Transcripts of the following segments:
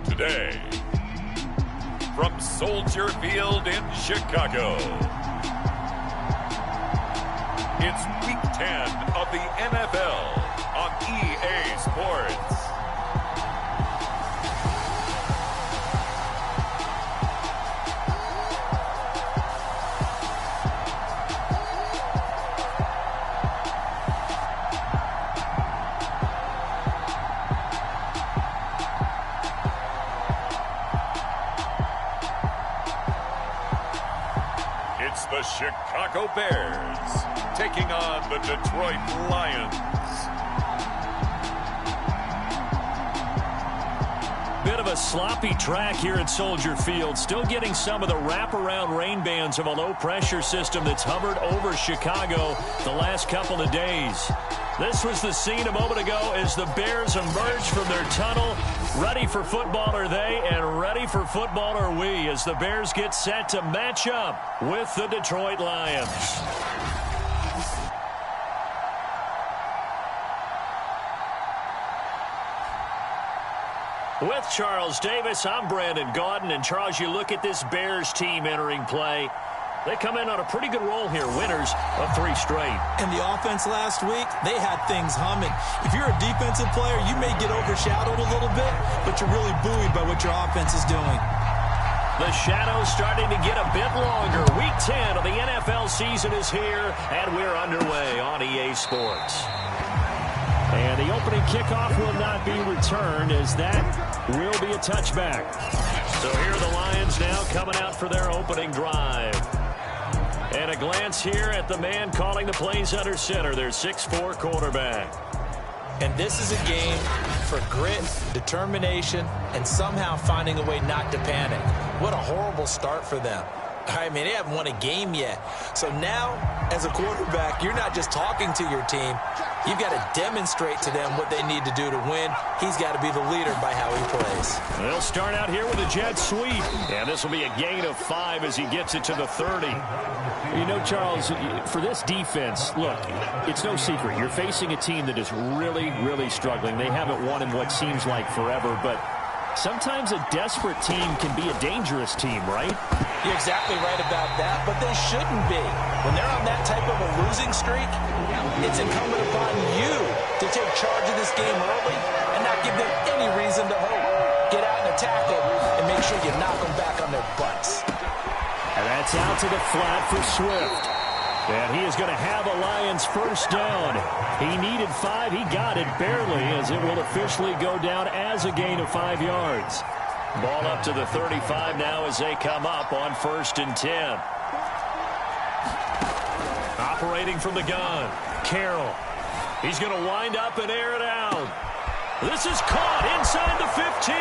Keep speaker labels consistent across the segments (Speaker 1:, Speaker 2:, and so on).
Speaker 1: Today, from Soldier Field in Chicago, it's Week 10 of the NFL on EA Sports. It's the Chicago Bears taking on the Detroit Lions.
Speaker 2: Bit of a sloppy track here at Soldier Field. Still getting some of the wraparound rain bands of a low-pressure system that's hovered over Chicago the last couple of days. This was the scene a moment ago as the Bears emerged from their tunnel. Ready for football are they, and ready for football are we, as the Bears get set to match up with the Detroit Lions. With Charles Davis, I'm Brandon Gaudin. And Charles, you look at this Bears team entering play. They come in on a pretty good roll here, winners of 3 straight.
Speaker 3: And the offense last week, they had things humming. If you're a defensive player, you may get overshadowed a little bit, but you're really buoyed by what your offense is doing.
Speaker 2: The shadow's starting to get a bit longer. Week 10 of the NFL season is here, and we're underway on EA Sports. And the opening kickoff will not be returned, as that will be a touchback. So here are the Lions now coming out for their opening drive. And a glance here at the man calling the plays under center, their 6'4" quarterback.
Speaker 3: And this is a game for grit, determination, and somehow finding a way not to panic. What a horrible start for them. I mean, they haven't won a game yet. So now, as a quarterback, you're not just talking to your team. You've got to demonstrate to them what they need to do to win. He's got to be the leader by how he plays.
Speaker 2: They'll start out here with a jet sweep. And this will be a gain of 5 as he gets it to the 30.
Speaker 4: You know, Charles, for this defense, look, it's no secret. You're facing a team that is really, really struggling. They haven't won in what seems like forever, but sometimes a desperate team can be a dangerous team, right?
Speaker 3: You're exactly right about that, but they shouldn't be. When they're on that type of a losing streak, it's incumbent upon you to take charge of this game early and not give them any reason to hope. Get out and attack them and make sure you knock them back on their butts.
Speaker 2: And that's out to the flat for Swift. And he is going to have a Lions first down. He needed 5. He got it barely, as it will officially go down as a gain of 5 yards. Ball up to the 35 now as they come up on 1st and 10. Operating from the gun, Carroll. He's going to wind up and air it out. This is caught inside the 15.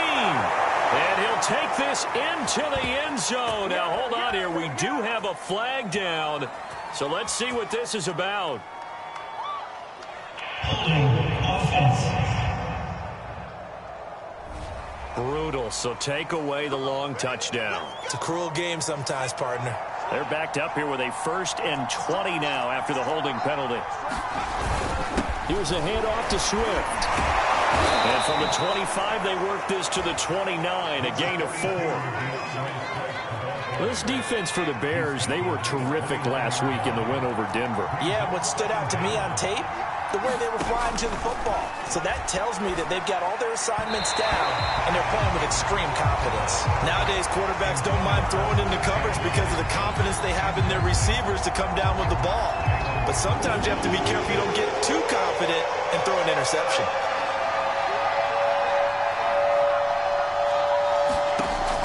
Speaker 2: And he'll take this into the end zone. Now, hold on here. We do have a flag down. So let's see what this is about. Brutal, so take away the long touchdown.
Speaker 3: It's a cruel game sometimes, partner.
Speaker 2: They're backed up here with a 1st and 20 now after the holding penalty. Here's a handoff to Swift. And from the 25, they work this to the 29, a gain of 4. This defense for the Bears, they were terrific last week in the win over Denver.
Speaker 3: Yeah, what stood out to me on tape, the way they were flying to the football. So that tells me that they've got all their assignments down, and they're playing with extreme confidence. Nowadays, quarterbacks don't mind throwing into coverage because of the confidence they have in their receivers to come down with the ball. But sometimes you have to be careful you don't get too confident and throw an interception.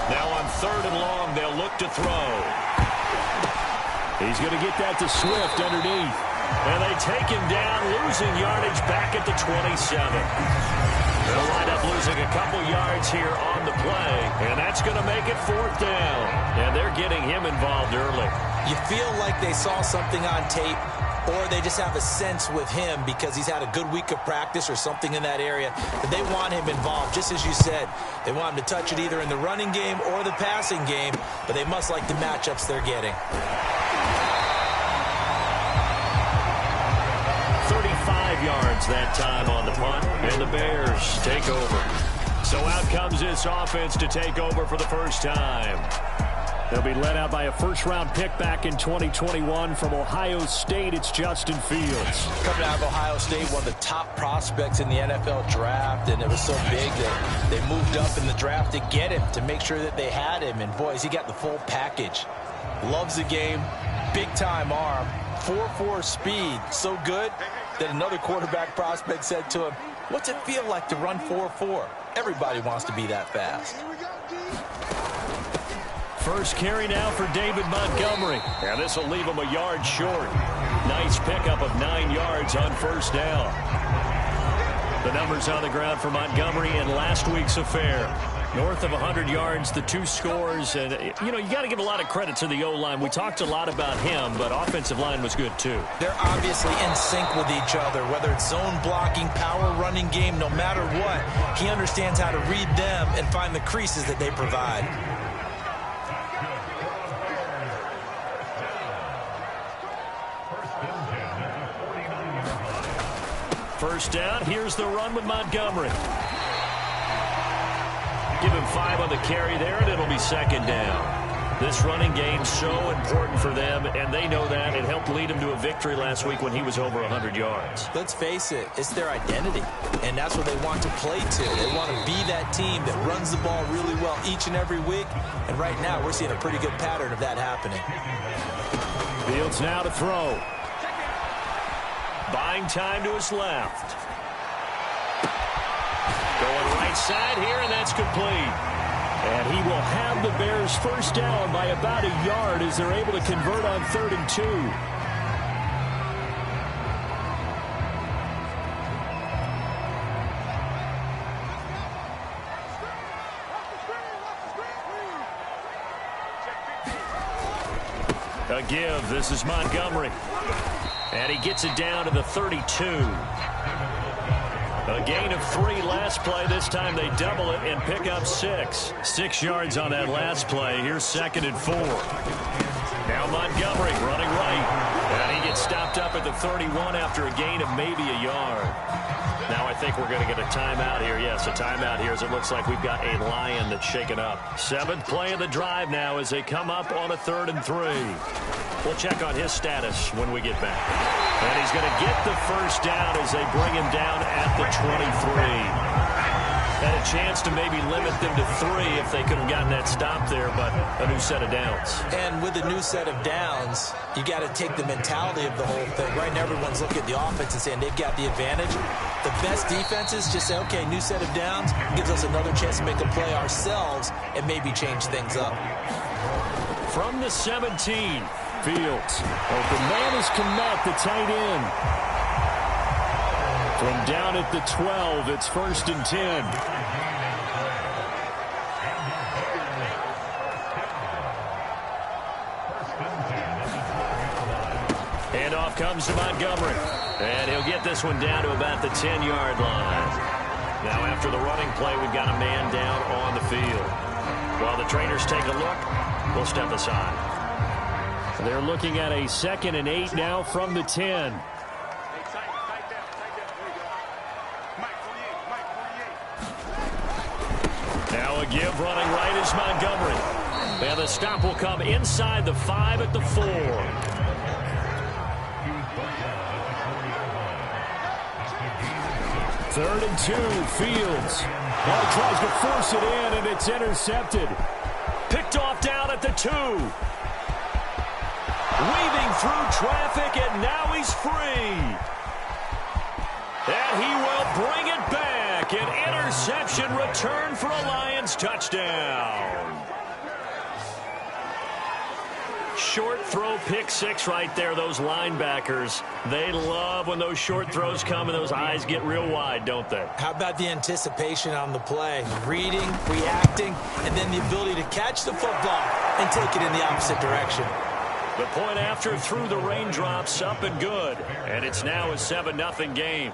Speaker 2: Now on 3rd and long, they'll look to throw. He's going to get that to Swift underneath. And they take him down, losing yardage back at the 27. They'll wind up losing a couple yards here on the play. And that's going to make it 4th down. And they're getting him involved early.
Speaker 3: You feel like they saw something on tape, or they just have a sense with him because he's had a good week of practice or something in that area. But they want him involved, just as you said. They want him to touch it either in the running game or the passing game, but they must like the matchups they're getting.
Speaker 2: 35 yards that time on the punt, and the Bears take over. So out comes this offense to take over for the first time.
Speaker 4: They'll be led out by a first-round pick back in 2021 from Ohio State. It's Justin Fields.
Speaker 3: Coming out of Ohio State, one of the top prospects in the NFL draft, and it was so big that they moved up in the draft to get him, to make sure that they had him. And, boys, he got the full package. Loves the game, big-time arm, 4.4 speed, so good that another quarterback prospect said to him, "What's it feel like to run 4.4? Everybody wants to be that fast."
Speaker 2: First carry now for David Montgomery. Yeah, this will leave him a yard short. Nice pickup of 9 yards on first down. The numbers on the ground for Montgomery in last week's affair. North of 100 yards, the 2 scores. And, you know, you got to give a lot of credit to the O-line. We talked a lot about him, but offensive line was good, too.
Speaker 3: They're obviously in sync with each other, whether it's zone blocking, power running game, no matter what. He understands how to read them and find the creases that they provide.
Speaker 2: First down, here's the run with Montgomery. Give him 5 on the carry there, and it'll be second down. This running game's so important for them, and they know that. It helped lead him to a victory last week when he was over 100 yards.
Speaker 3: Let's face it, it's their identity, and that's what they want to play to. They want to be that team that runs the ball really well each and every week, and right now we're seeing a pretty good pattern of that happening.
Speaker 2: Fields now to throw. Buying time to his left. Going right side here, and that's complete.
Speaker 4: And he will have the Bears first down by about a yard as they're able to convert on 3rd and 2.
Speaker 2: A give. This is Montgomery. And he gets it down to the 32. A gain of 3 last play. This time they double it and pick up 6. 6 yards on that last play. Here's 2nd and 4. Now Montgomery running right. And he gets stopped up at the 31 after a gain of maybe a yard. Now I think we're going to get a timeout here. Yes, a timeout here as it looks like we've got a Lion that's shaken up. 7th play of the drive now as they come up on a 3rd and 3. We'll check on his status when we get back. And he's going to get the first down as they bring him down at the 23. Had a chance to maybe limit them to 3 if they could have gotten that stop there, but a new set of downs.
Speaker 3: And with a new set of downs, you got to take the mentality of the whole thing. Right now, everyone's looking at the offense and saying they've got the advantage. The best defenses just say, okay, new set of downs gives us another chance to make a play ourselves and maybe change things up.
Speaker 2: From the 17, Fields.
Speaker 4: Open man is Kmet, the tight end. From down at the 12, it's 1st and 10.
Speaker 2: Handoff comes to Montgomery. And he'll get this one down to about the 10-yard line. Now after the running play, we've got a man down on the field. While the trainers take a look, we'll step aside.
Speaker 4: They're looking at a 2nd and 8 now from the 10.
Speaker 2: Now a give running right is Montgomery. And the stop will come inside the 5 at the 4.
Speaker 4: Third and 2, Fields. Now tries to force it in, and it's intercepted.
Speaker 2: Picked off down at the 2. Weaving through traffic, and now he's free. And he will bring it back. An interception return for a Lions touchdown. Short throw pick 6 right there. Those linebackers, they love when those short throws come and those eyes get real wide, don't they?
Speaker 3: How about the anticipation on the play? Reading, reacting, and then the ability to catch the football and take it in the opposite direction.
Speaker 2: The point after through the raindrops, up and good. And it's now a 7-0 game.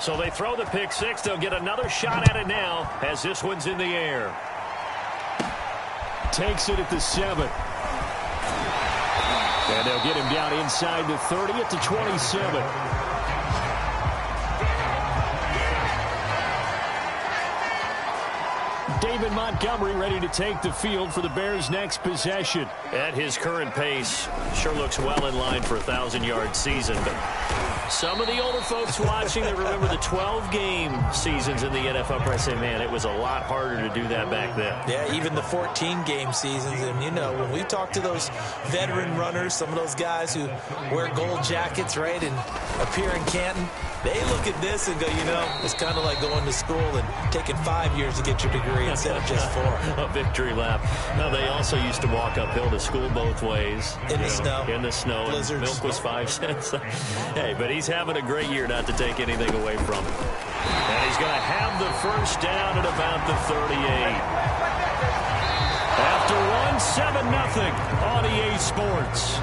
Speaker 2: So they throw the pick 6. They'll get another shot at it now as this one's in the air.
Speaker 4: takes it at the 7. And they'll get him down inside the 30 at the 27. David Montgomery ready to take the field for the Bears' next possession.
Speaker 2: At his current pace, sure looks well in line for a 1,000-yard season. But some of the older folks watching that remember the 12-game seasons in the NFL probably say, man, it was a lot harder to do that back then.
Speaker 3: Yeah, even the 14-game seasons. And, you know, when we talk to those veteran runners, some of those guys who wear gold jackets, right, and appear in Canton, they look at this and go, you know, it's kind of like going to school and taking 5 years to get your degree instead of just 4.
Speaker 2: A victory lap. No, they also used to walk uphill to school both ways.
Speaker 3: In the snow.
Speaker 2: In the snow.
Speaker 3: Blizzards.
Speaker 2: Milk was 5 cents. Hey, but he's having a great year, not to take anything away from him. And he's going to have the first down at about the 38. After 7-0 on EA Sports.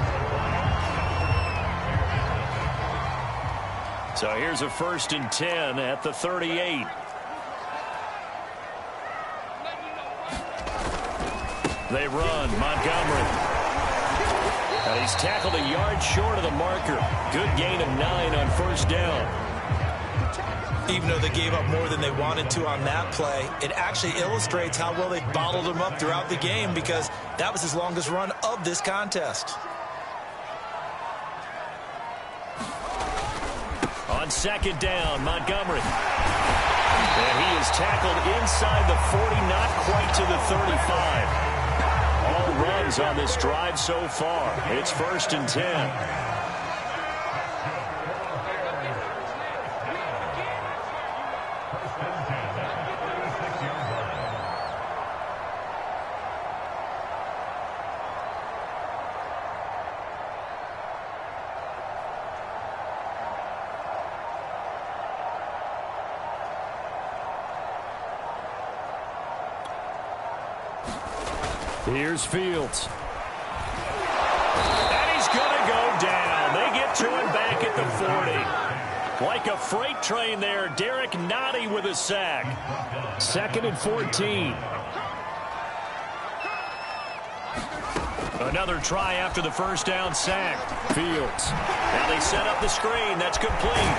Speaker 2: So here's a 1st and 10 at the 38. They run. Montgomery. And he's tackled a yard short of the marker. Good gain of 9 on 1st down.
Speaker 3: Even though they gave up more than they wanted to on that play, it actually illustrates how well they bottled him up throughout the game because that was his longest run of this contest.
Speaker 2: On 2nd down, Montgomery. And he is tackled inside the 40, not quite to the 35. All runs on this drive so far. It's 1st and 10.
Speaker 4: Here's Fields.
Speaker 2: And he's going to go down. They get to him back at the 40. Like a freight train there, Derek Nottie with a sack.
Speaker 4: 2nd and 14.
Speaker 2: Another try after the 1st down sack.
Speaker 4: Fields.
Speaker 2: Now they set up the screen. That's complete.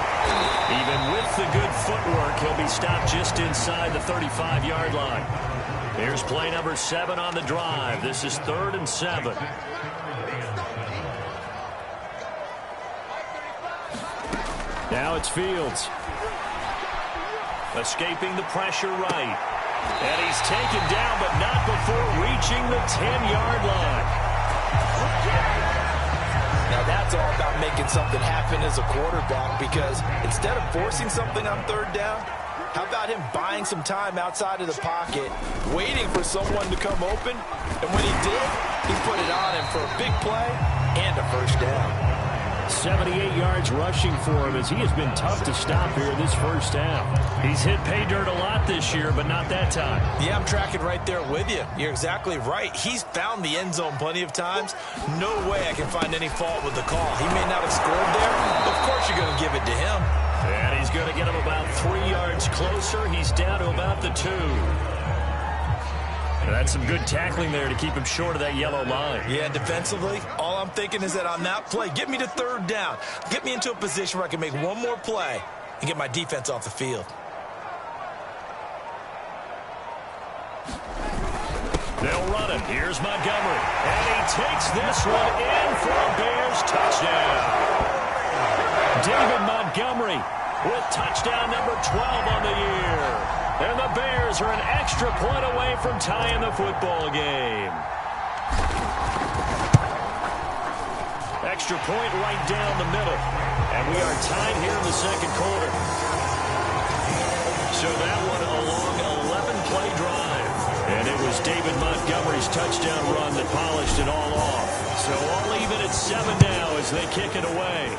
Speaker 2: Even with the good footwork, he'll be stopped just inside the 35-yard line. Here's play number 7 on the drive. This is 3rd and 7.
Speaker 4: Now it's Fields.
Speaker 2: Escaping the pressure right. And he's taken down, but not before reaching the 10-yard line.
Speaker 3: Now that's all about making something happen as a quarterback because instead of forcing something on 3rd down, how about him buying some time outside of the pocket, waiting for someone to come open, and when he did, he put it on him for a big play and a 1st down.
Speaker 4: 78 yards rushing for him as he has been tough to stop here in this 1st half.
Speaker 2: He's hit pay dirt a lot this year, but not that time.
Speaker 3: Yeah, I'm tracking right there with you. You're exactly right. He's found the end zone plenty of times. No way I can find any fault with the call. He may not have scored there. Of course you're going to give it to him.
Speaker 2: And he's going to get him about 3 yards closer. He's down to about the 2. That's some good tackling there to keep him short of that yellow line.
Speaker 3: Yeah, defensively, all I'm thinking is that on that play, get me to 3rd down. Get me into a position where I can make one more play and get my defense off the field.
Speaker 2: They'll run it. Here's Montgomery. And he takes this one in for a Bears touchdown.
Speaker 4: David Montgomery
Speaker 2: with touchdown number 12 on the year. And the Bears are an extra point away from tying the football game. Extra point right down the middle. And we are tied here in the 2nd quarter. So that one a long 11-play drive. And it was David Montgomery's touchdown run that polished it all off. So all even at 7 now as they kick it away.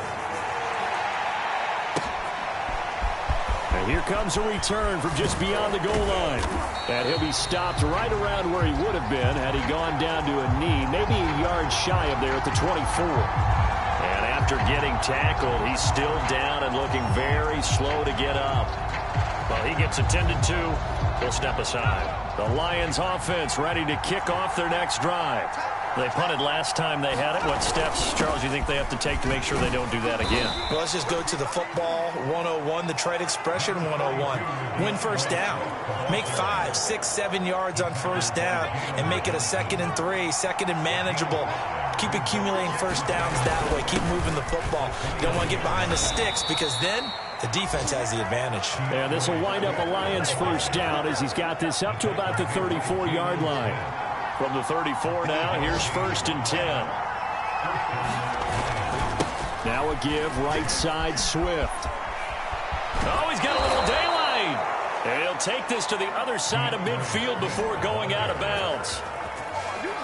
Speaker 4: And here comes a return from just beyond the goal line. And he'll be stopped right around where he would have been had he gone down to a knee, maybe a yard shy of there at the 24.
Speaker 2: And after getting tackled, he's still down and looking very slow to get up.
Speaker 4: Well, he gets attended to. He'll step aside. The Lions offense ready to kick off their next drive. They punted last time they had it. What steps, Charles, you think they have to take to make sure they don't do that again?
Speaker 3: Well, let's just go to the football 101, the trade expression 101. Win first down. Make 5, 6, 7 yards on first down and make it a 2nd and 3, 2nd and manageable. Keep accumulating first downs that way. Keep moving the football. You don't want to get behind the sticks because then the defense has the advantage.
Speaker 4: And this will wind up a Lions first down as he's got this up to about the 34-yard line. From the 34 now, here's 1st and 10. Now a give, right side, Swift. Oh, he's got a little daylight. And he'll take this to the other side of midfield before going out of bounds.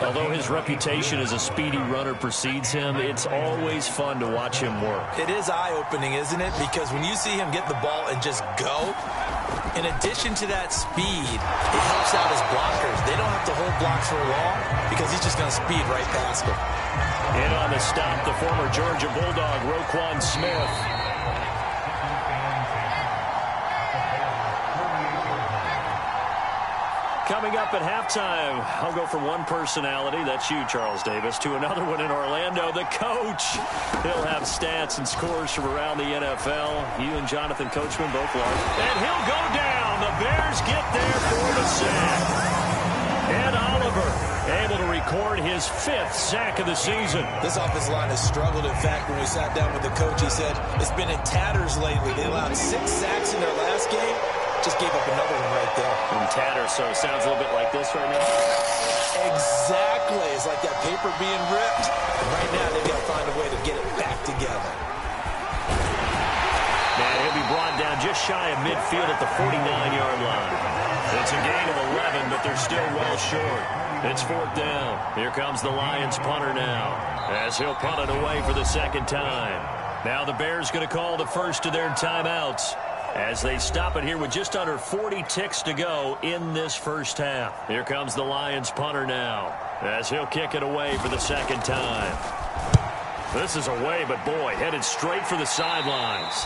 Speaker 4: Although his reputation as a speedy runner precedes him, it's always fun to watch him work.
Speaker 3: It is eye-opening, isn't it? Because when you see him get the ball and just go, in addition to that speed, it helps out his blockers. They don't have to hold blocks for long because he's just going to speed right past them.
Speaker 4: In on the stop, the former Georgia Bulldog, Roquan Smith. Coming up at halftime, I'll go from one personality, that's you, Charles Davis, to another one in Orlando, the coach. He'll have stats and scores from around the NFL. You and Jonathan Coachman both love. And he'll go down. The Bears get there for the sack. And Oliver able to record his 5th sack of the season.
Speaker 3: This offensive line has struggled. In fact, when we sat down with the coach, he said it's been in tatters lately. They allowed 6 sacks in their last game. Just gave up another one right there.
Speaker 4: In tatters, so it sounds a little bit like this right now.
Speaker 3: Exactly. It's like that paper being ripped. And right now, they've got to find a way to get it back together.
Speaker 4: And he'll be brought down just shy of midfield at the 49-yard line. It's a gain of 11, but they're still well short. It's 4th down. Here comes the Lions punter now, as he'll punt it away for the 2nd time. Now the Bears going to call the first of their timeouts, as they stop it here with just under 40 ticks to go in this first half. Here comes the Lions punter now, as he'll kick it away for the 2nd time. This is away, but boy, headed straight for the sidelines.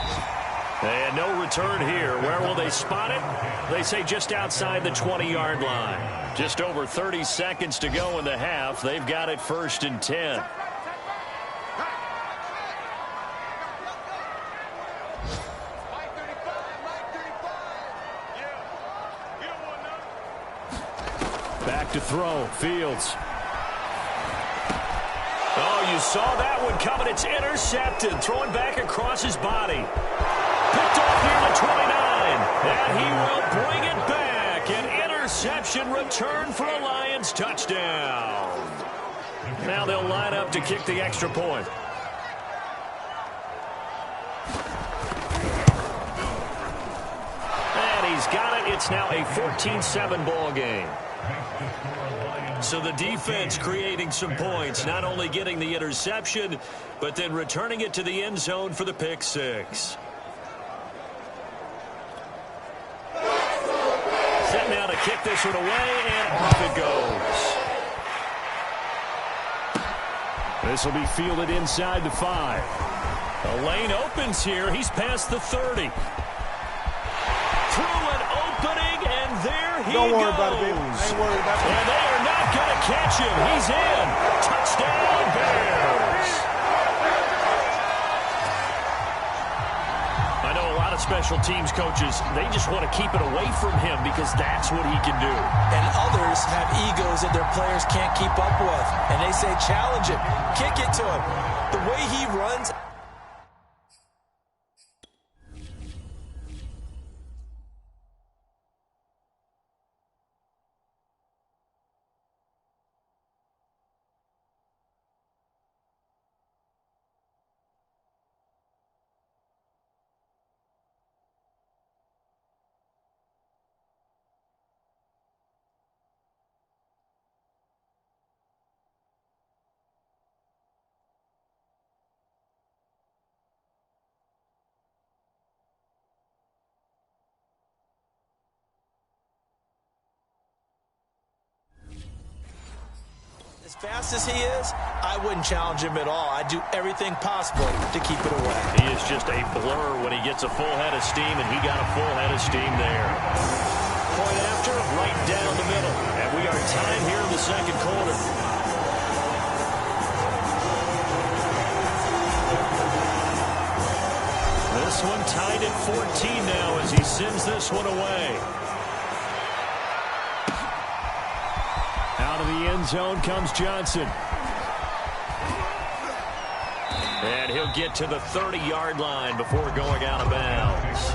Speaker 4: And no return here. Where will they spot it? They say just outside the 20-yard line. Just over 30 seconds to go in the half. They've got it 1st and 10. Back to throw. Fields. Oh, you saw that one coming. It's intercepted. Throwing back across his body. Picked off near the 29. And he will bring it back. An interception return for a Lions touchdown. Now they'll line up to kick the extra point. And he's got it. It's now a 14-7 ball game. So the defense creating some points, not only getting the interception, but then returning it to the end zone for the pick 6. Set now to kick this one away, and off it goes. This will be fielded inside the 5. The lane opens here. He's past the 30. Through an opening, and there he goes.
Speaker 5: Don't worry about it, baby. I ain't worried about it.
Speaker 4: And they are not going to catch him. He's in. Touchdown, Bears. I know a lot of special teams coaches, they just want to keep it away from him because that's what he can do.
Speaker 3: And others have egos that their players can't keep up with. And they say, challenge it. Kick it to him. The way he runs... fast as he is, I wouldn't challenge him at all. I'd do everything possible to keep it away.
Speaker 2: He is just a blur when he gets a full head of steam, and he got a full head of steam there. Point after, right down the middle. And we are tied here in the second quarter. This one tied at 14 now as he sends this one away.
Speaker 4: Out of the end zone comes Johnson.
Speaker 2: And he'll get to the 30-yard line before going out of bounds.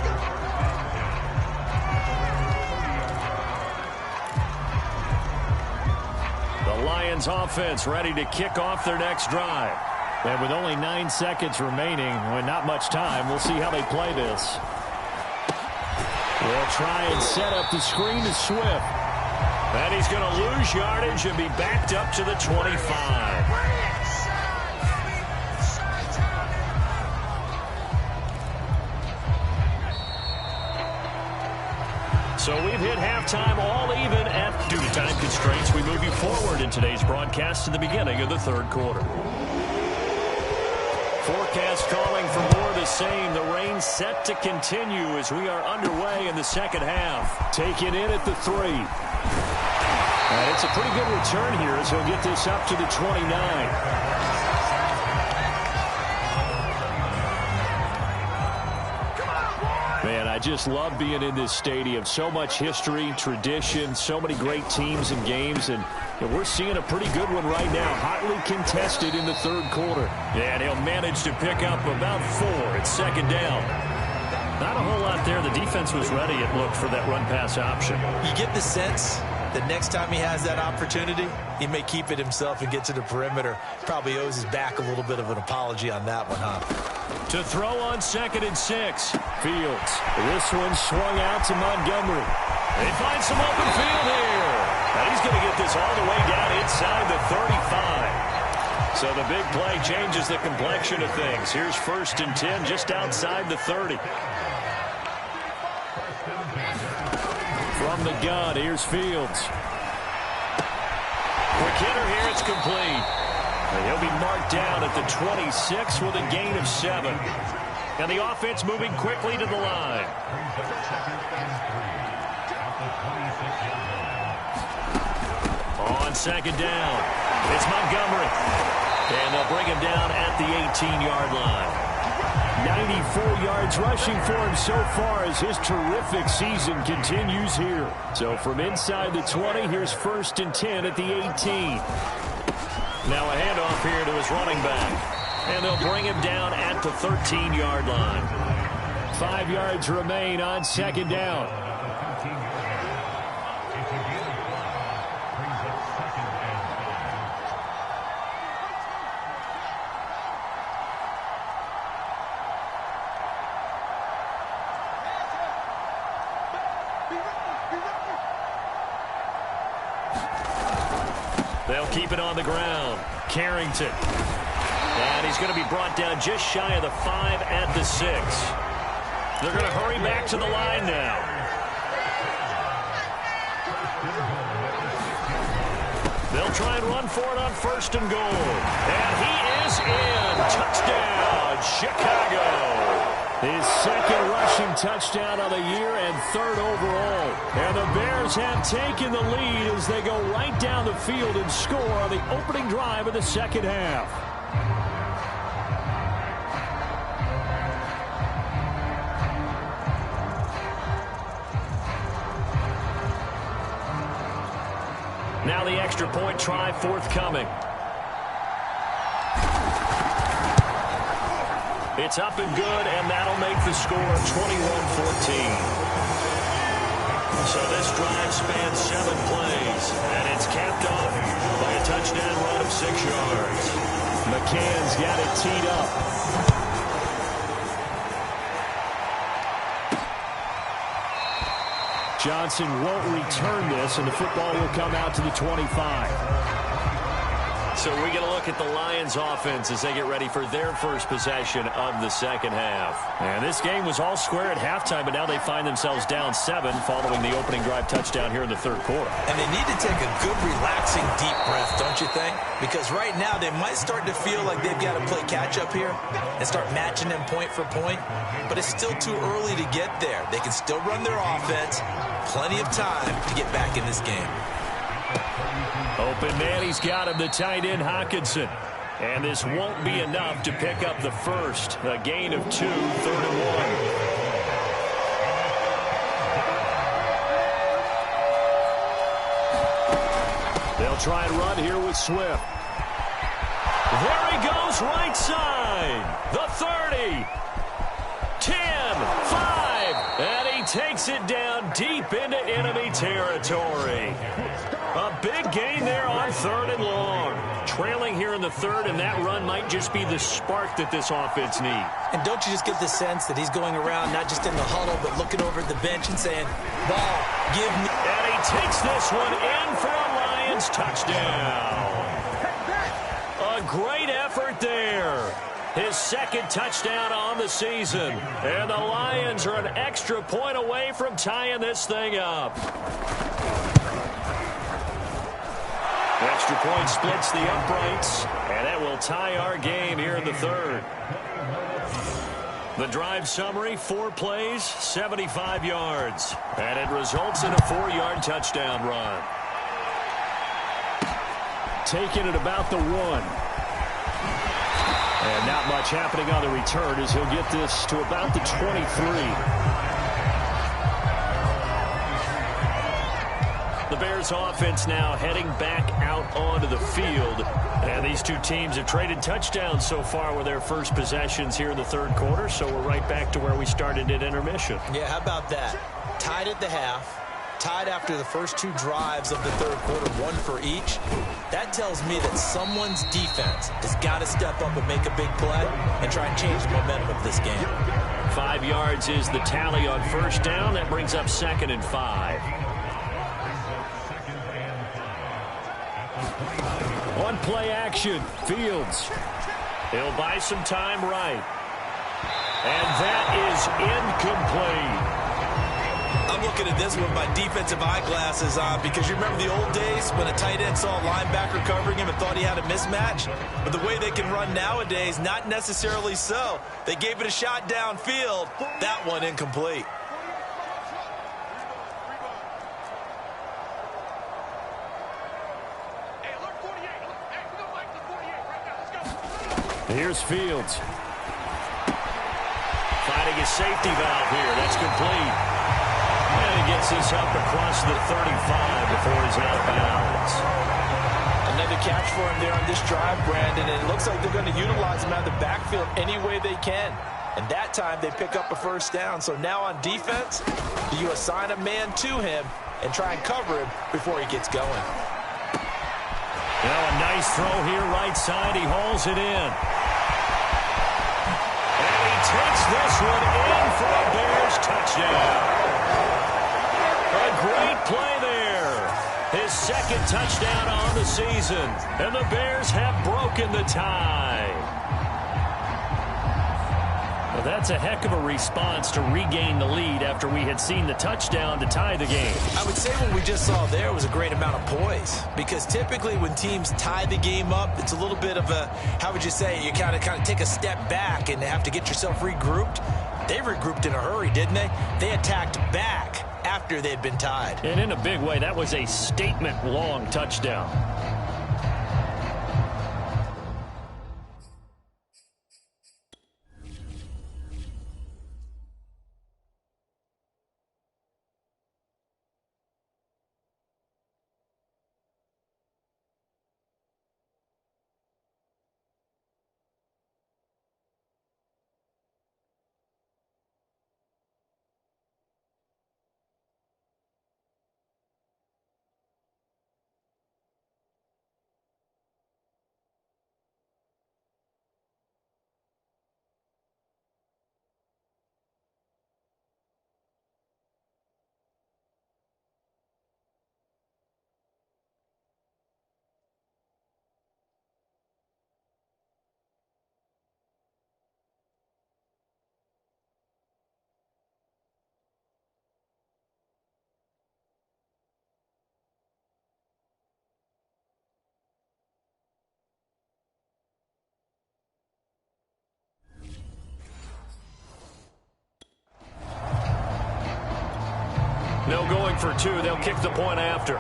Speaker 2: The Lions offense ready to kick off their next drive. And with only 9 seconds remaining, well, not much time, we'll see how they play this. They'll try and set up the screen to Swift. And he's going to lose yardage and be backed up to the 25. So we've hit halftime all even. Due to time constraints, we move you forward in today's broadcast to the beginning of the third quarter. Forecast calling for more of the same. The rain set to continue as we are underway in the second half. Taken in at the 3. And it's a pretty good return here as he'll get this up to the 29. Man, I just love being in this stadium. So much history, tradition, so many great teams and games, and we're seeing a pretty good one right now. Hotly contested in the third quarter. Yeah, and he'll manage to pick up about 4 at second down. Not a whole lot there. The defense was ready, it looked, for that run-pass option.
Speaker 3: You get the sense that next time he has that opportunity, he may keep it himself and get to the perimeter. Probably owes his back a little bit of an apology on that one, huh?
Speaker 2: To throw on 2nd and 6. Fields. This one swung out to Montgomery. They find some open field here. And he's going to get this all the way down inside the 35. So the big play changes the complexion of things. Here's 1st and 10 just outside the 30. From the gun, here's Fields. Quick hitter here, it's complete. And he'll be marked down at the 26 with a gain of 7. And the offense moving quickly to the line. On 2nd down, it's Montgomery. And they'll bring him down at the 18-yard line. 94 yards rushing for him so far as his terrific season continues here. So from inside the 20, here's 1st and 10 at the 18. Now a handoff here to his running back. And they'll bring him down at the 13-yard line. 5 yards remain on 2nd down. They'll keep it on the ground. Carrington. And he's going to be brought down just shy of the 5 at the 6. They're going to hurry back to the line now. They'll try and run for it on 1st and goal. And he is in. Touchdown, Chicago. His 2nd rushing touchdown of the year and 3rd overall. And the Bears have taken the lead as they go right down the field and score on the opening drive of the second half. Now the extra point try forthcoming. It's up and good, and that'll make the score 21-14. So this drive spans 7 plays, and it's capped off by a touchdown run of 6 yards. McCann's got it teed up. Johnson won't return this, and the football will come out to the 25. So we get a look at the Lions offense as they get ready for their first possession of the second half.
Speaker 4: And this game was all square at halftime, but now they find themselves down 7 following the opening drive touchdown here in the third quarter.
Speaker 3: And they need to take a good, relaxing, deep breath, don't you think? Because right now they might start to feel like they've got to play catch-up here and start matching them point for point. But it's still too early to get there. They can still run their offense. Plenty of time to get back in this game.
Speaker 2: Open man, he's got him, the tight end, Hockenson. And this won't be enough to pick up the first. A gain of 2, 3rd and 1. They'll try and run here with Swift. There he goes, right side. The 30. 10, 5. And he takes it down deep into enemy territory. A big gain there on 3rd and long. Trailing here in the 3rd, and that run might just be the spark that this offense needs.
Speaker 3: And don't you just get the sense that he's going around not just in the huddle, but looking over at the bench and saying, ball, give me.
Speaker 2: And he takes this one in for a Lions touchdown. A great effort there. His second touchdown on the season. And the Lions are an extra point away from tying this thing up. Extra point splits the uprights, and that will tie our game here in the 3rd. The drive summary, 4 plays, 75 yards. And it results in a 4-yard touchdown run. Taking it about the 1. And not much happening on the return as he'll get this to about the 23. The Bears offense now heading back out onto the field. And these two teams have traded touchdowns so far with their first possessions here in the 3rd quarter. So we're right back to where we started at intermission.
Speaker 3: Yeah, how about that? Tied at the half. Tied after the first 2 drives of the 3rd quarter, 1 for each. That tells me that someone's defense has got to step up and make a big play and try and change the momentum of this game.
Speaker 2: 5 yards is the tally on first down. That brings up 2nd and 5. On play action, Fields. He'll buy some time right. And that is incomplete.
Speaker 3: I'm looking at this with my defensive eyeglasses on because you remember the old days when a tight end saw a linebacker covering him and thought he had a mismatch? But the way they can run nowadays, not necessarily so. They gave it a shot downfield. That one incomplete.
Speaker 2: Here's Fields. Finding his safety valve here. That's complete. And he gets this up across the 35 before he's out of bounds.
Speaker 3: Another catch for him there on this drive, Brandon, and it looks like they're going to utilize him out of the backfield any way they can. And that time they pick up a first down. So now on defense, do you assign a man to him and try and cover him before he gets going?
Speaker 2: Now a nice throw here right side. He hauls it in. And he takes this one in for a Bears touchdown. A great play there. His 2nd touchdown on the season. And the Bears have broken the tie. Well, that's a heck of a response to regain the lead after we had seen the touchdown to tie the game.
Speaker 3: I would say what we just saw there was a great amount of poise, because typically when teams tie the game up, it's a little bit of a, how would you say, you kind of take a step back and have to get yourself regrouped. They regrouped in a hurry, didn't they? They attacked back after they'd been tied.
Speaker 2: And in a big way, that was a statement-long touchdown. No going for two. They'll kick the point after.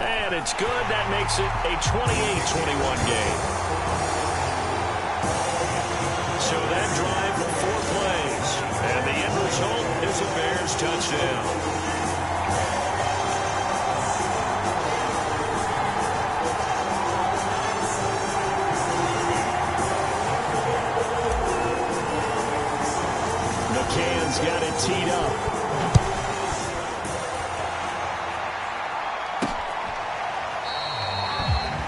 Speaker 2: And it's good. That makes it a 28-21 game. So that drive, 4 plays. And the end result is a Bears touchdown. McCann's got it teed up.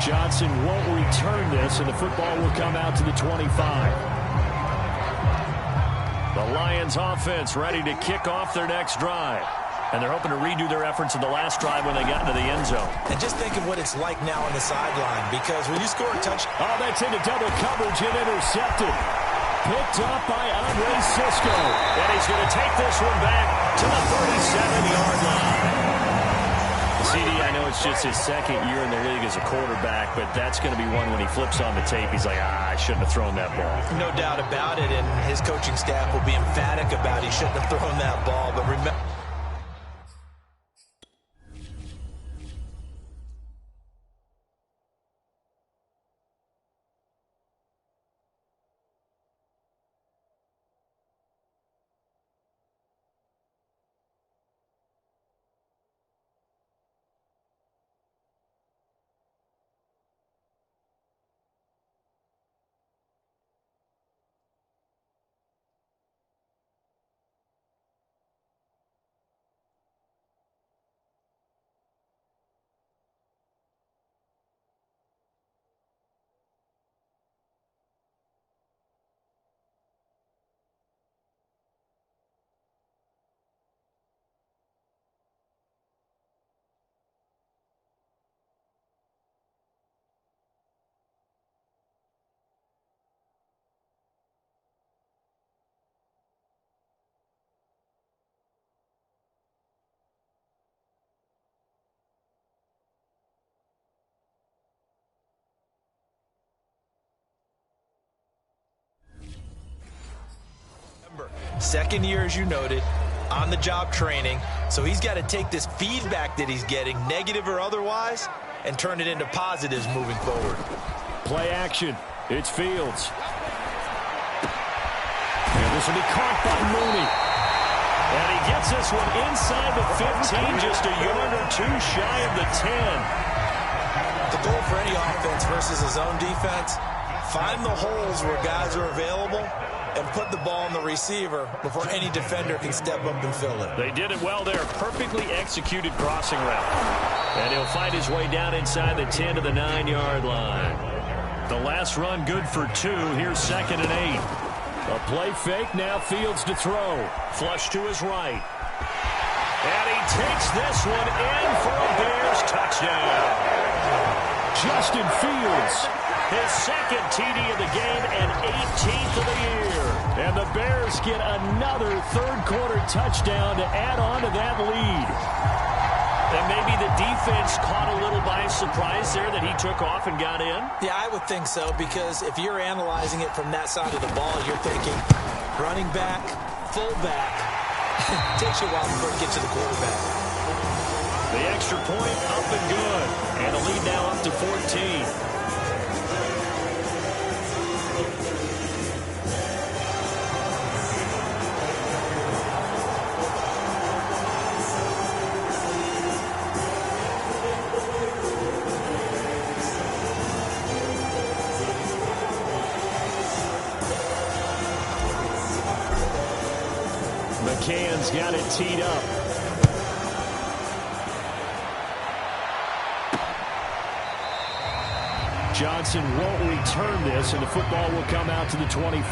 Speaker 2: Johnson won't return this, and the football will come out to the 25. The Lions offense ready to kick off their next drive. And they're hoping to redo their efforts in the last drive when they got into the end zone.
Speaker 3: And just think of what it's like now on the sideline, because when you score a touchdown...
Speaker 4: Oh, that's into double coverage and intercepted. Picked up by Andre Cisco.
Speaker 2: And he's going to take this one back to the 37-yard line. CD, I know it's just his second year in the league as a quarterback, but that's going to be one when he flips on the tape. He's like, I shouldn't have thrown that ball.
Speaker 3: No doubt about it, and his coaching staff will be emphatic about he shouldn't have thrown that ball. But remember... Second year, as you noted, on-the-job training. So he's got to take this feedback that he's getting, negative or otherwise, and turn it into positives moving forward.
Speaker 4: Play action. It's Fields. And this will be caught by Mooney.
Speaker 2: And he gets this one inside the 15, just a yard or two shy of the 10.
Speaker 3: The goal for any offense versus his own defense, find the holes where guys are available and put the ball on the receiver before any defender can step up and fill it.
Speaker 2: They did it well there. Perfectly executed crossing route. And he'll find his way down inside the 10 to the 9-yard line. The last run good for 2. Here's 2nd and 8.
Speaker 4: A play fake. Now Fields to throw.
Speaker 2: Flush to his right. And he takes this one in for a Bears touchdown.
Speaker 4: Justin Fields.
Speaker 2: His second TD of the game and 18th of the year.
Speaker 4: And the Bears get another third-quarter touchdown to add on to that lead.
Speaker 2: And maybe the defense caught a little by surprise there that he took off and got in?
Speaker 3: Yeah, I would think so, because if you're analyzing it from that side of the ball, you're thinking running back, fullback. Takes you a while before it gets to the quarterback.
Speaker 2: The extra point up and good. And the lead now up to 14.
Speaker 4: McCann's got it teed up. Johnson won't return this, and the football will come out to the 25.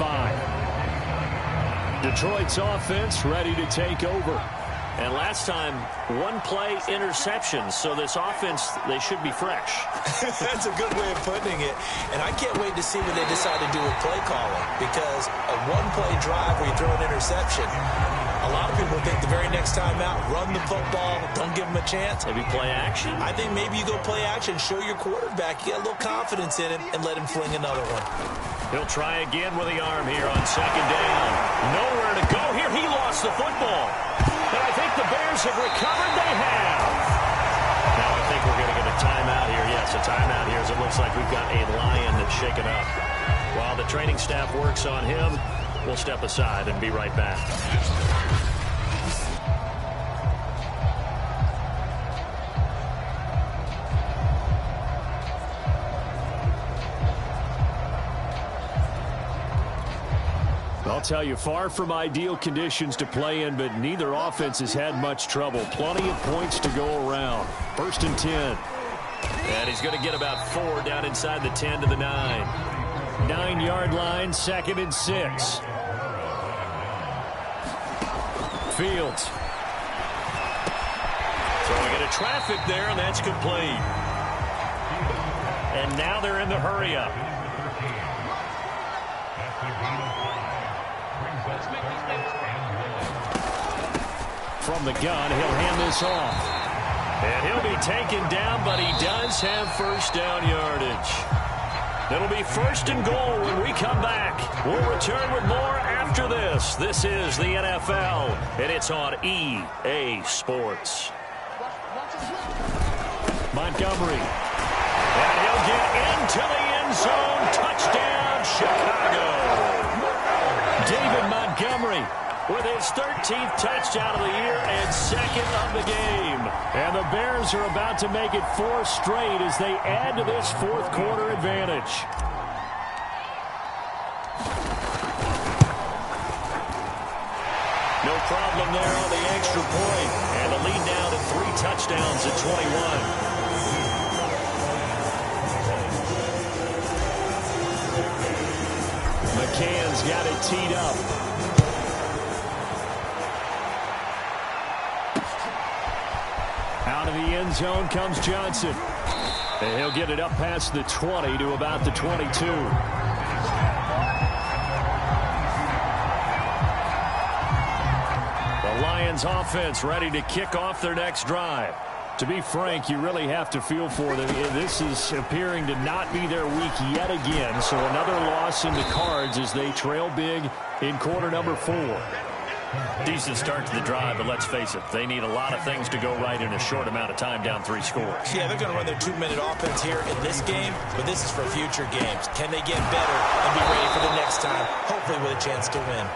Speaker 4: Detroit's offense ready to take over.
Speaker 2: And last time, 1-play interception, so this offense, they should be fresh.
Speaker 3: That's a good way of putting it. And I can't wait to see what they decide to do with play calling, because a 1-play drive where you throw an interception, a lot of people think the very next time out, run the football, don't give them a chance.
Speaker 2: Maybe play action?
Speaker 3: I think maybe you go play action, show your quarterback, you get a little confidence in him, and let him fling another one.
Speaker 2: He'll try again with the arm here on second down. Nowhere to go here. He lost the football. And I think the Bears have recovered. They have. Now I think we're going to get a timeout here. Yes, a timeout here as it looks like we've got a Lion that's shaken up. While the training staff works on him, we'll step aside and be right back.
Speaker 4: I'll tell you, far from ideal conditions to play in, but neither offense has had much trouble. Plenty of points to go around. 1st and 10.
Speaker 2: And he's going to get about 4 down inside the 10 to the 9.
Speaker 4: 9-yard line, 2nd and 6. Fields.
Speaker 2: Throwing into traffic there, and that's complete. And now they're in the hurry-up.
Speaker 4: From the gun, he'll hand this off.
Speaker 2: And he'll be taken down, but he does have 1st down yardage. It'll be 1st and goal when we come back. We'll return with more after this. This is the NFL, and it's on EA Sports.
Speaker 4: Montgomery.
Speaker 2: And he'll get into the end zone. Touchdown, Chicago.
Speaker 4: David Montgomery
Speaker 2: with his 13th touchdown of the year and 2nd of the game.
Speaker 4: And the Bears are about to make it 4 straight as they add to this 4th quarter advantage.
Speaker 2: No problem there on the extra point. And the lead down to 3 touchdowns at 21.
Speaker 4: McCann's got it teed up. Out of the end zone comes Johnson. And he'll get it up past the 20 to about the 22. The Lions offense ready to kick off their next drive. To be frank, you really have to feel for them. This is appearing to not be their week yet again. So another loss in the cards as they trail big in quarter number 4.
Speaker 2: Decent start to the drive, but let's face it, they need a lot of things to go right in a short amount of time, down 3 scores.
Speaker 3: Yeah, they're going to run their 2-minute offense here in this game, but this is for future games. Can they get better and be ready for the next time, hopefully with a chance to win?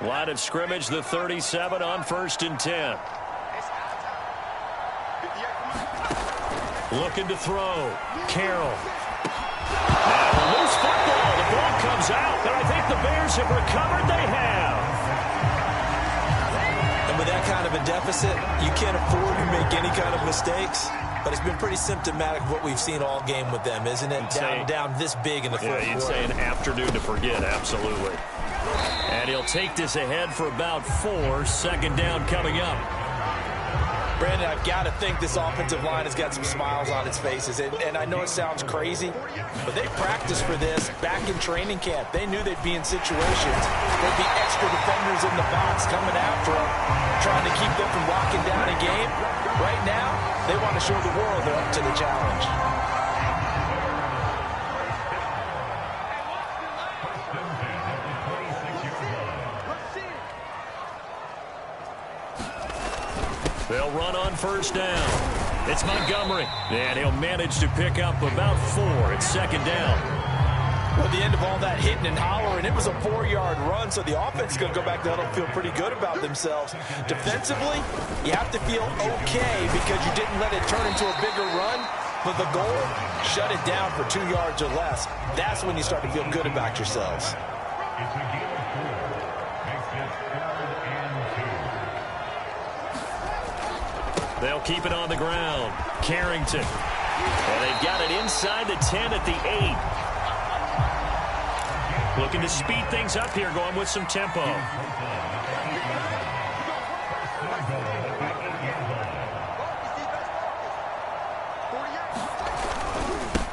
Speaker 2: Line of scrimmage, the 37 on 1st and 10. Looking to throw. Carroll. Now a loose football. The ball comes out, and I think the Bears have recovered. They have.
Speaker 3: And with that kind of a deficit, you can't afford to make any kind of mistakes. But it's been pretty symptomatic of what we've seen all game with them, isn't it? Down this big in the 4th quarter.
Speaker 2: Yeah, you'd say an afternoon to forget, absolutely. And he'll take this ahead for about 4. 2nd down coming up.
Speaker 3: Brandon, I've got to think this offensive line has got some smiles on its faces. And I know it sounds crazy, but they practiced for this back in training camp. They knew they'd be in situations. There'd be extra defenders in the box coming after them, trying to keep them from locking down a game. Right now, they want to show the world they're up to the challenge.
Speaker 2: They'll run on 1st down. It's Montgomery. And he'll manage to pick up about 4. It's 2nd down.
Speaker 3: Well, at the end of all that hitting and hollering, it was a 4-yard run, so the offense is going to go back down and feel pretty good about themselves. Defensively, you have to feel okay because you didn't let it turn into a bigger run, but the goal, shut it down for 2 yards or less. That's when you start to feel good about yourselves.
Speaker 2: They'll keep it on the ground. Carrington. And they've got it inside the 10 at the 8. Looking to speed things up here, going with some tempo.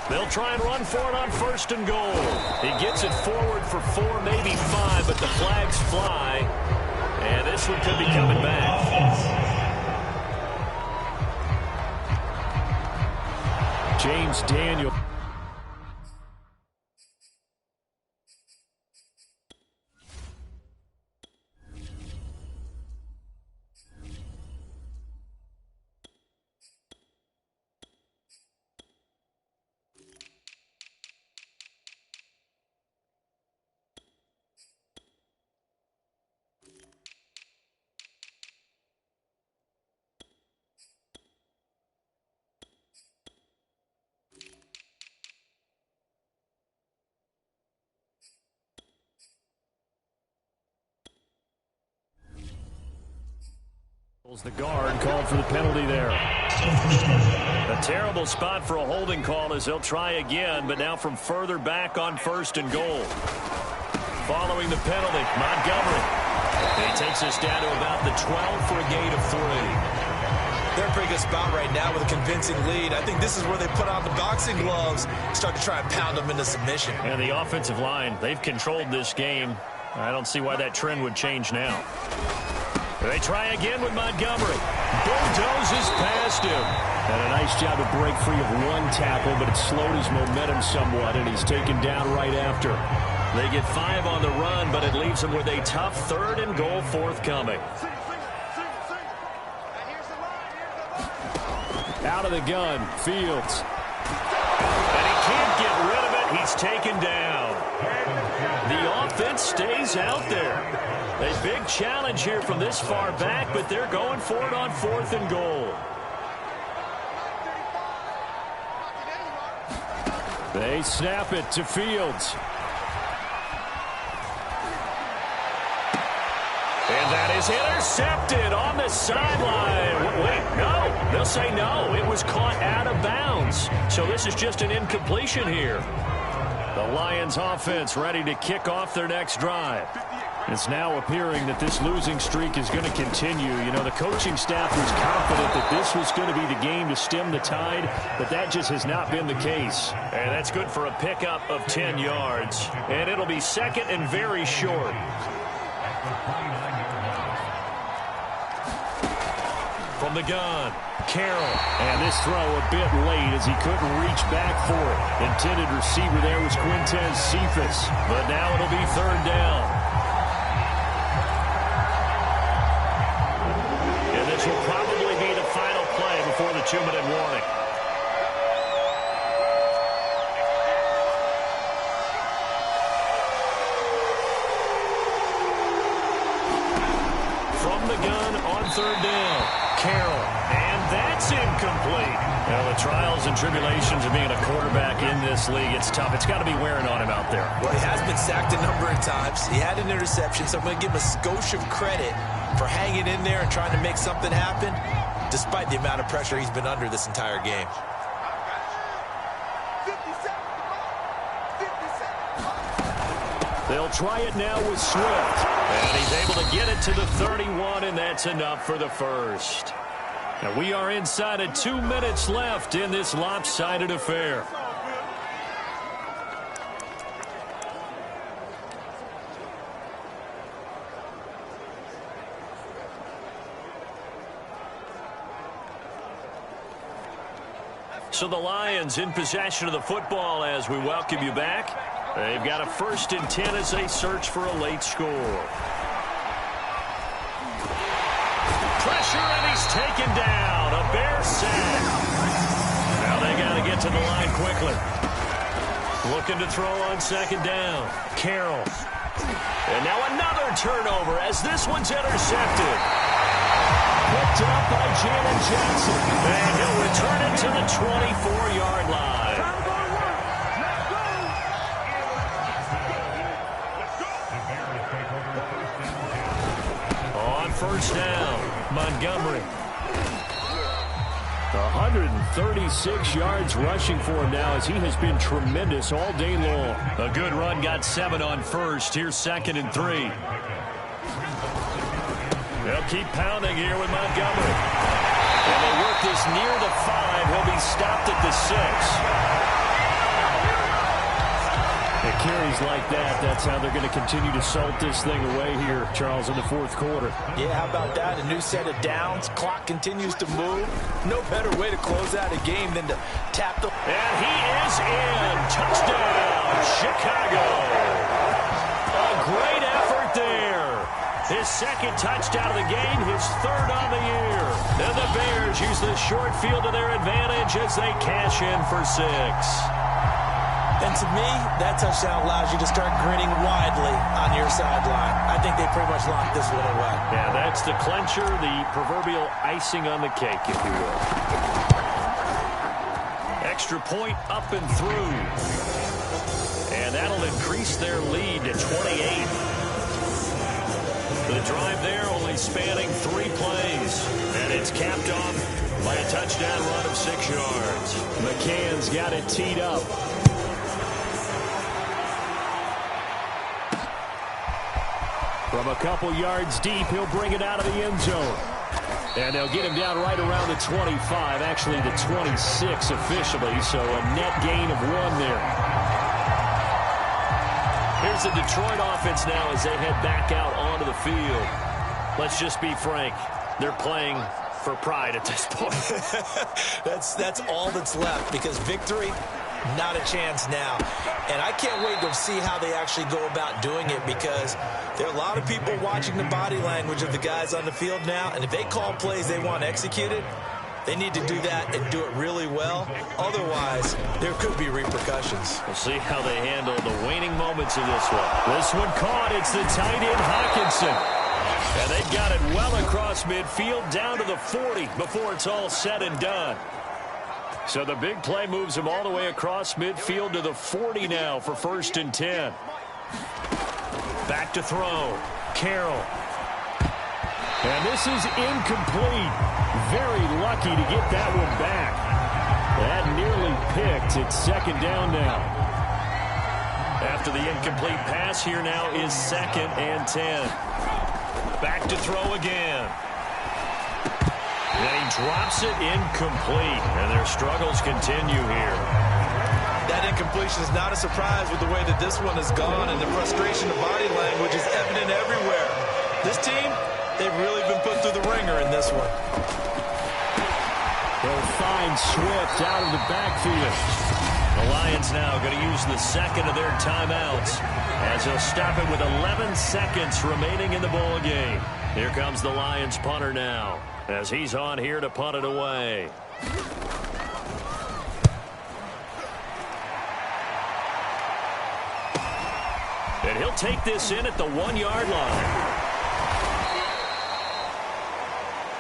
Speaker 2: They'll try and run for it on 1st and goal. He gets it forward for 4, maybe 5, but the flags fly. And this one could be coming back.
Speaker 4: James Daniel. The guard called for the penalty there. A terrible spot for a holding call as they'll try again, but now from further back on 1st and goal. Following the penalty, Montgomery. He takes us down to about the 12 for a gain of 3.
Speaker 3: They're in a pretty good spot right now with a convincing lead. I think this is where they put on the boxing gloves, start to try and pound them into submission.
Speaker 4: And the offensive line, they've controlled this game. I don't see why that trend would change now. They try again with Montgomery. Bulldozes past him. And a nice job to break free of one tackle, but it slowed his momentum somewhat, and he's taken down right after. They get 5 on the run, but it leaves them with a tough 3rd and goal forthcoming. Out of the gun, Fields. And he can't get rid of it. He's taken down. The offense stays out there. A big challenge here from this far back, but they're going for it on 4th and goal. They snap it to Fields. And that is intercepted on the sideline. Wait, no. They'll say no. It was caught out of bounds. So this is just an incompletion here. The Lions offense ready to kick off their next drive. It's now appearing that this losing streak is going to continue. You know, the coaching staff was confident that this was going to be the game to stem the tide, but that just has not been the case. And that's good for a pickup of 10 yards. And it'll be 2nd and very short. From the gun, Carroll. And this throw a bit late as he couldn't reach back for it. Intended receiver there was Quintez Cephas. But now it'll be 3rd down. This will probably be the final play before the 2-minute warning. From the gun on 3rd down, Carroll. And that's incomplete. Now, the trials and tribulations of being a quarterback in this league, it's tough. It's got to be wearing on him out there.
Speaker 3: Well, he has been sacked a number of times. He had an interception, so I'm going to give him a skosh of credit for hanging in there and trying to make something happen, despite the amount of pressure he's been under this entire game.
Speaker 4: They'll try it now with Swift. And he's able to get it to the 31, and that's enough for the first. Now we are inside of 2 minutes left in this lopsided affair. So the Lions in possession of the football as we welcome you back. They've got a 1st and 10 as they search for a late score. Pressure, and he's taken down. A Bear sack. Now they got to get to the line quickly. Looking to throw on 2nd down. Carroll. And now another turnover as this one's intercepted. Picked up by Jalen Jackson. And he'll return it to the 24-yard line. On 1st down, Montgomery. 136 yards rushing for him now as he has been tremendous all day long. A good run, got 7 on 1st. Here's 2nd and 3. They'll keep pounding here with Montgomery. And they work this near the 5. He'll be stopped at the 6. They carries like that, that's how they're going to continue to salt this thing away here, Charles, in the fourth quarter.
Speaker 3: Yeah, how about that? A new set of downs. Clock continues to move. No better way to close out a game than to tap the...
Speaker 2: And he is in. Touchdown, Chicago. A great effort there. His second touchdown of the game, his third on the year. And the Bears use the short field to their advantage as they cash in for 6.
Speaker 3: And to me, that touchdown allows you to start grinning widely on your sideline. I think they pretty much locked this one away.
Speaker 2: Yeah, that's the clincher, the proverbial icing on the cake, if you will. Extra point up and through. And that'll increase their lead to 28. The drive there only spanning 3 plays. And it's capped off by a touchdown run of 6 yards.
Speaker 4: McCann's got it teed up. From a couple yards deep, he'll bring it out of the end zone. And they'll get him down right around the 25, actually the 26 officially, so a net gain of 1 there.
Speaker 2: Here's the Detroit offense now as they head back out onto the field. Let's just be frank. They're playing for pride at this point.
Speaker 3: That's all that's left, because victory, not a chance now. And I can't wait to see how they actually go about doing it, because there are a lot of people watching the body language of the guys on the field now, and if they call plays they want executed, they need to do that and do it really well. Otherwise, there could be repercussions.
Speaker 2: We'll see how they handle the waning moments of this one. This one caught. It's the tight end Hawkinson. And they've got it well across midfield down to the 40 before it's all said and done. So the big play moves him all the way across midfield to the 40 now for 1st and 10. Back to throw. Carroll.
Speaker 4: And this is incomplete. Very lucky to get that one back. That nearly picked. It's 2nd down now.
Speaker 2: After the incomplete pass, here now is 2nd and 10. Back to throw again. And he drops it incomplete. And their struggles continue here.
Speaker 3: That incompletion is not a surprise with the way that this one has gone, and the frustration of body language is evident everywhere. This team, they've really been put through the ringer in this one.
Speaker 4: They'll find Swift out of the backfield.
Speaker 2: The Lions now going to use the 2nd of their timeouts as he'll stop it with 11 seconds remaining in the ball game. Here comes the Lions punter now as he's on here to punt it away. And he'll take this in at the 1-yard line.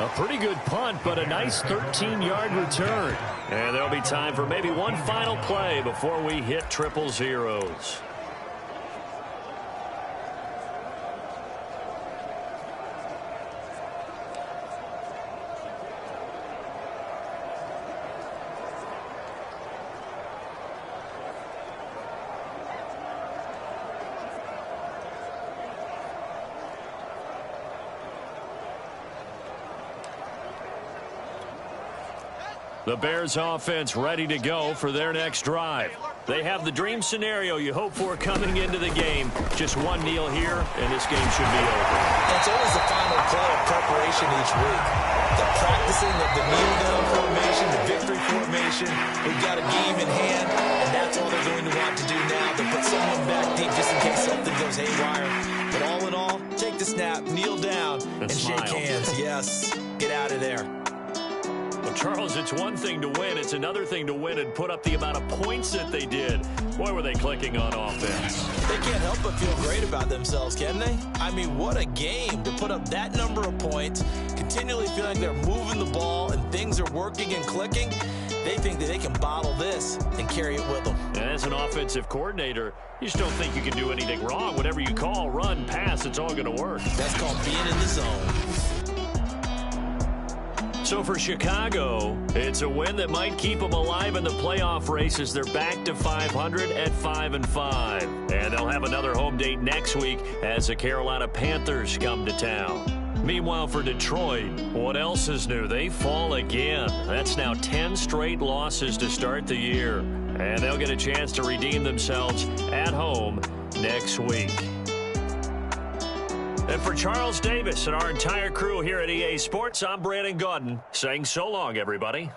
Speaker 4: A pretty good punt, but a nice 13-yard return.
Speaker 2: And there'll be time for maybe one final play before we hit triple zeros. The Bears offense ready to go for their next drive. They have the dream scenario you hope for coming into the game. Just one kneel here, and this game should be over.
Speaker 3: It's always the final play of preparation each week. The practicing of the kneel-down formation, the victory formation. We've got a game in hand, and that's all they're going to want to do now. To put someone back deep just in case something goes haywire. But all in all, take the snap, kneel down, and shake hands. Yes, get out of there.
Speaker 2: Charles, it's one thing to win. It's another thing to win and put up the amount of points that they did. Boy, were they clicking on offense.
Speaker 3: They can't help but feel great about themselves, can they? I mean, what a game to put up that number of points, continually feeling they're moving the ball and things are working and clicking. They think that they can bottle this and carry it with them.
Speaker 2: And as an offensive coordinator, you just don't think you can do anything wrong. Whatever you call, run, pass, it's all going to work.
Speaker 3: That's called being in the zone.
Speaker 2: So for Chicago, it's a win that might keep them alive in the playoff race as they're back to 500 at 5-5. And they'll have another home date next week as the Carolina Panthers come to town. Meanwhile, for Detroit, what else is new? They fall again. That's now 10 straight losses to start the year. And they'll get a chance to redeem themselves at home next week. And for Charles Davis and our entire crew here at EA Sports, I'm Brandon Gaudin saying so long, everybody.